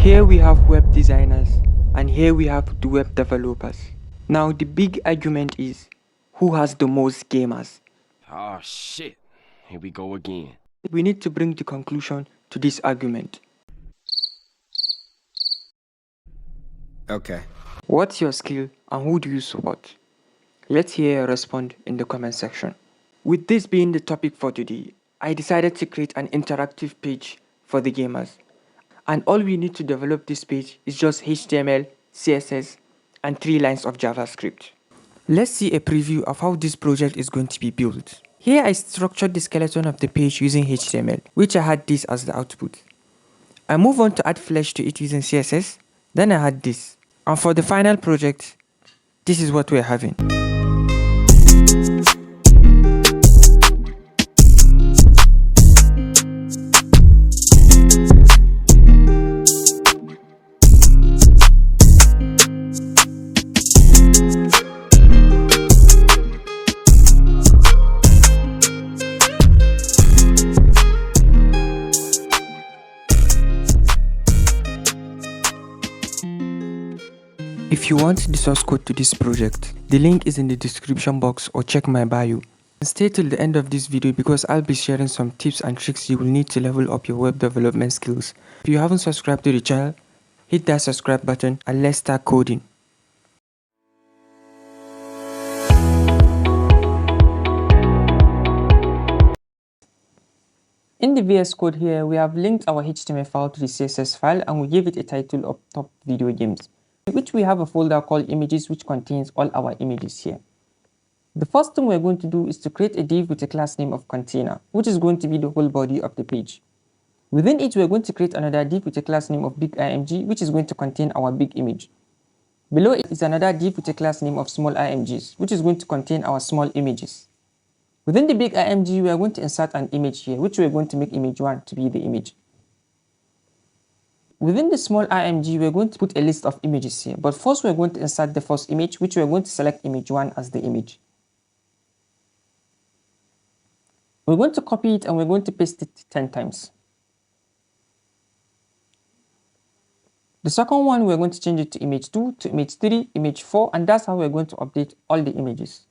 Here we have web designers and here we have the web developers. Now the big argument is, who has the most gamers? Oh shit, here we go again. We need to bring the conclusion to this argument. Okay. What's your skill and who do you support? Let's hear a response in the comment section. With this being the topic for today, I decided to create an interactive page for the gamers. And all we need to develop this page is just HTML, CSS, and 3 lines of JavaScript. Let's see a preview of how this project is going to be built. Here I structured the skeleton of the page using HTML, which I had this as the output. I move on to add flesh to it using CSS, then I had this. And for the final project, this is what we're having. If you want the source code to this project, the link is in the description box or check my bio. Stay till the end of this video because I'll be sharing some tips and tricks you will need to level up your web development skills. If you haven't subscribed to the channel, hit that subscribe button and let's start coding. In the VS Code here, we have linked our HTML file to the CSS file and we give it a title of top video games, which we have a folder called images which contains all our images here. The first thing we're going to do is to create a div with a class name of container, which is going to be the whole body of the page. Within it, we're going to create another div with a class name of big img, which is going to contain our big image. Below it is another div with a class name of small imgs, which is going to contain our small images. Within the big img, we are going to insert an image here, which we're going to make image 1 to be the image. Within the small img, we're going to put a list of images here, but first we're going to insert the first image, which we're going to select image 1 as the image. We're going to copy it and we're going to paste it 10 times. The second one, we're going to change it to image 2, to image 3, image 4, and that's how we're going to update all the images.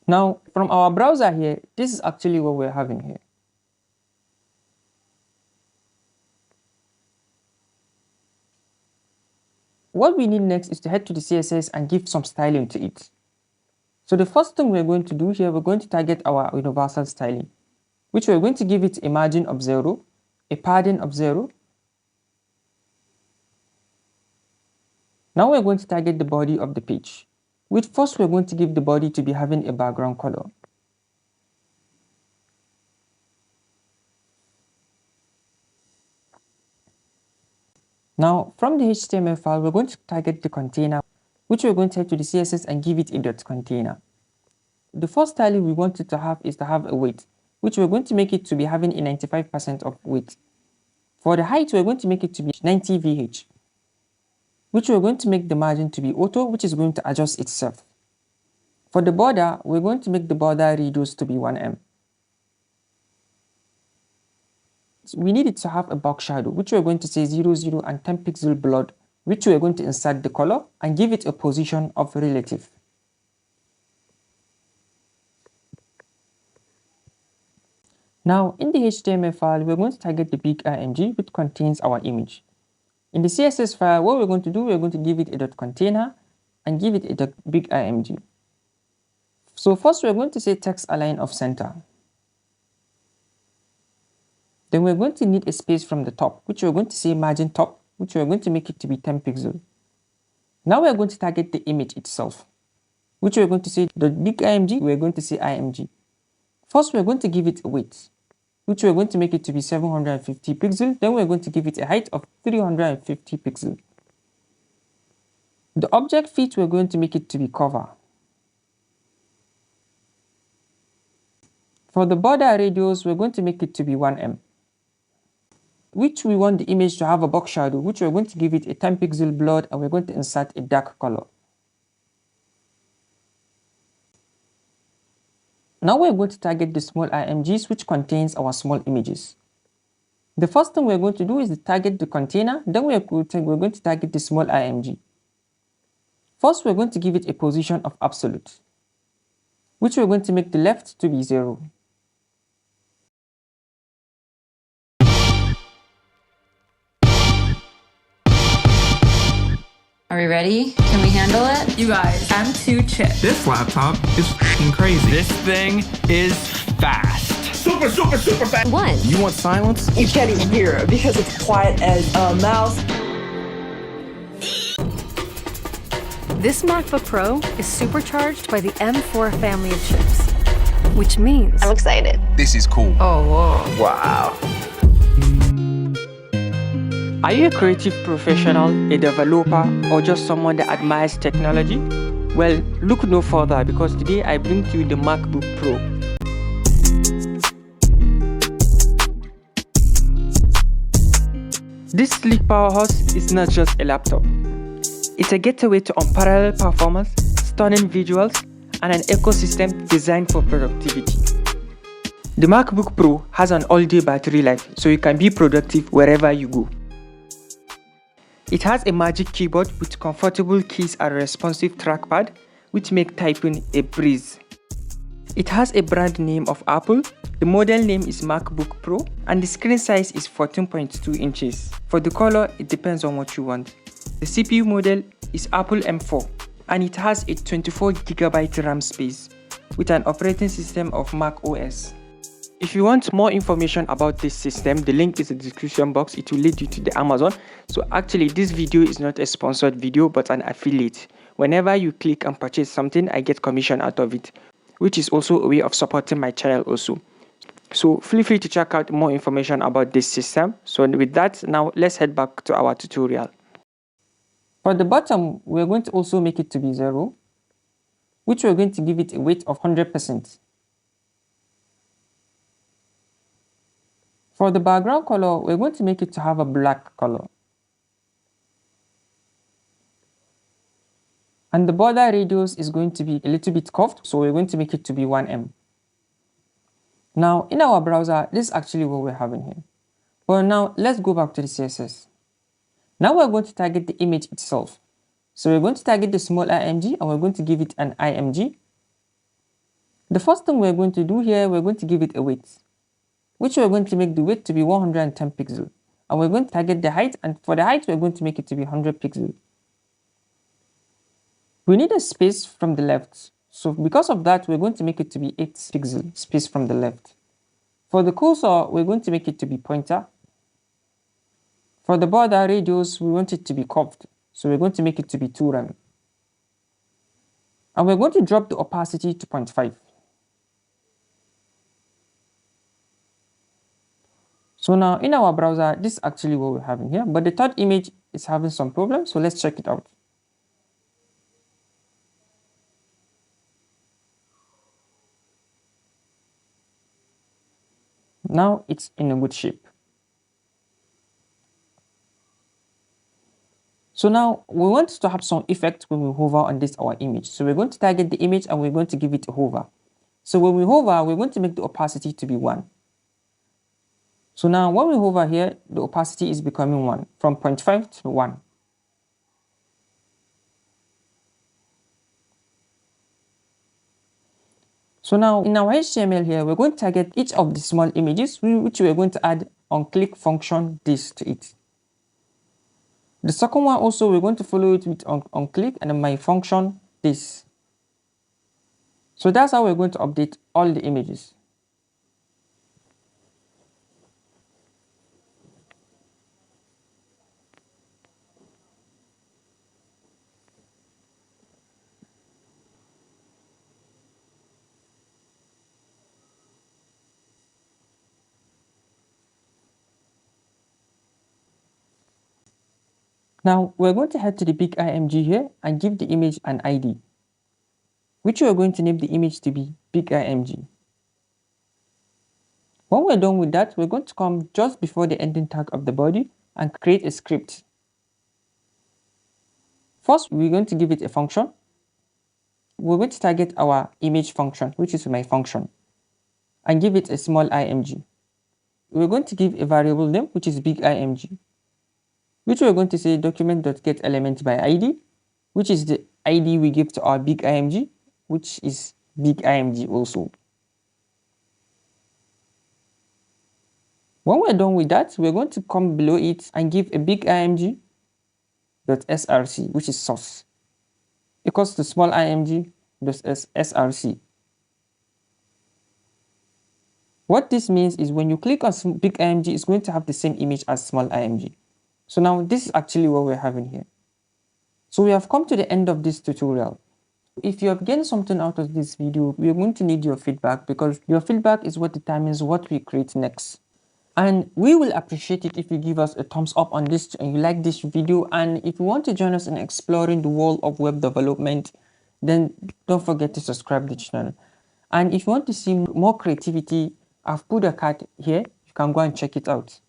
Now, from our browser here, this is actually what we're having here. What we need next is to head to the CSS and give some styling to it. So the first thing we're going to do here, we're going to target our universal styling, which we're going to give it a margin of 0, a padding of 0. Now we're going to target the body of the page, which first we're going to give the body to be having a background color. Now, from the HTML file, we're going to target the container, which we're going to head to the CSS and give it a .container. The first styling we want it to have is to have a weight, which we're going to make it to be having a 95% of weight. For the height, we're going to make it to be 90 VH, which we're going to make the margin to be auto, which is going to adjust itself. For the border, we're going to make the border radius to be 1M. We need it to have a box shadow, which we're going to say 0, 0 and 10 pixel blurred, which we're going to insert the color and give it a position of relative. Now, in the HTML file, we're going to target the big img, which contains our image. In the CSS file, what we're going to do, we're going to give it a .container and give it a big img. So first, we're going to say text align off center. Then we're going to need a space from the top, which we're going to say margin top, which we're going to make it to be 10 pixel. Now we're going to target the image itself, which we're going to say the big img, we're going to say img. First, we're going to give it a weight, which we're going to make it to be 750 pixel. Then we're going to give it a height of 350 pixel. The object fit, we're going to make it to be cover. For the border radius, we're going to make it to be 1M. Which we want the image to have a box shadow, which we're going to give it a 10 pixel blurred and we're going to insert a dark color. Now we're going to target the small imgs which contains our small images. The first thing we're going to do is to target the container, then we're going to target the small img. First, we're going to give it a position of absolute, which we're going to make the left to be 0. Are we ready? Can we handle it? You guys, I'm too chip. This laptop is f***ing crazy. This thing is fast. Super fast. One. You want silence? You can't even hear it because it's quiet as a mouse. This MacBook Pro is supercharged by the M4 family of chips, which means I'm excited. This is cool. oh whoa. Wow. Are you a creative professional, a developer, or just someone that admires technology? Well, look no further because today I bring to you the MacBook Pro. This sleek powerhouse is not just a laptop. It's a gateway to unparalleled performance, stunning visuals, and an ecosystem designed for productivity. The MacBook Pro has an all-day battery life, so you can be productive wherever you go. It has a magic keyboard with comfortable keys and a responsive trackpad, which make typing a breeze. It has a brand name of Apple, the model name is MacBook Pro, and the screen size is 14.2 inches. For the color, it depends on what you want. The CPU model is Apple M4, and it has a 24GB RAM space with an operating system of Mac OS. If you want more information about this system, the link is in the description box. It will lead you to the Amazon. So actually, this video is not a sponsored video, but an affiliate. Whenever you click and purchase something, I get commission out of it, which is also a way of supporting my channel also. So feel free to check out more information about this system. So with that, now let's head back to our tutorial. For the bottom, we're going to also make it to be 0, which we're going to give it a weight of 100%. For the background color, we're going to make it to have a black color. And the border radius is going to be a little bit curved, so we're going to make it to be 1mm. Now, in our browser, this is actually what we're having here. But now, let's go back to the CSS. Now we're going to target the image itself. So we're going to target the small img, and we're going to give it an img. The first thing we're going to do here, we're going to give it a weight, which we're going to make the width to be 110 pixels. And we're going to target the height, and for the height, we're going to make it to be 100 pixels. We need a space from the left. So because of that, we're going to make it to be 8 pixels space from the left. For the cursor, we're going to make it to be pointer. For the border radius, we want it to be curved. So we're going to make it to be 2rem. And we're going to drop the opacity to 0.5. So now in our browser, this is actually what we're having here, but the third image is having some problems, so let's check it out. Now it's in a good shape. So now we want to have some effect when we hover on this our image. So we're going to target the image and we're going to give it a hover. So when we hover, we're going to make the opacity to be 1. So now when we hover here, the opacity is becoming 1, from 0.5 to 1. So now in our HTML here, we're going to target each of the small images, which we're going to add onClick function this to it. The second one also, we're going to follow it with onClick and my function this. So that's how we're going to update all the images. Now we're going to head to the big img here and give the image an ID, which we're going to name the image to be big img. When we're done with that, we're going to come just before the ending tag of the body and create a script. First, we're going to give it a function. We're going to target our image function, which is my function. and give it a small img. We're going to give a variable name, which is big img, which we're going to say document.getElement by id, which is the id we give to our big img, which is big img also. When we're done with that, we're going to come below it and give a big img.src, which is source, equals to small img.src. What this means is when you click on big img, it's going to have the same image as small img. So now this is actually what we're having here. So we have come to the end of this tutorial. If you have gained something out of this video, we're going to need your feedback, because your feedback is what determines what we create next. And we will appreciate it if you give us a thumbs up on this and you like this video. And if you want to join us in exploring the world of web development, then don't forget to subscribe to the channel. And if you want to see more creativity, I've put a card here. You can go and check it out.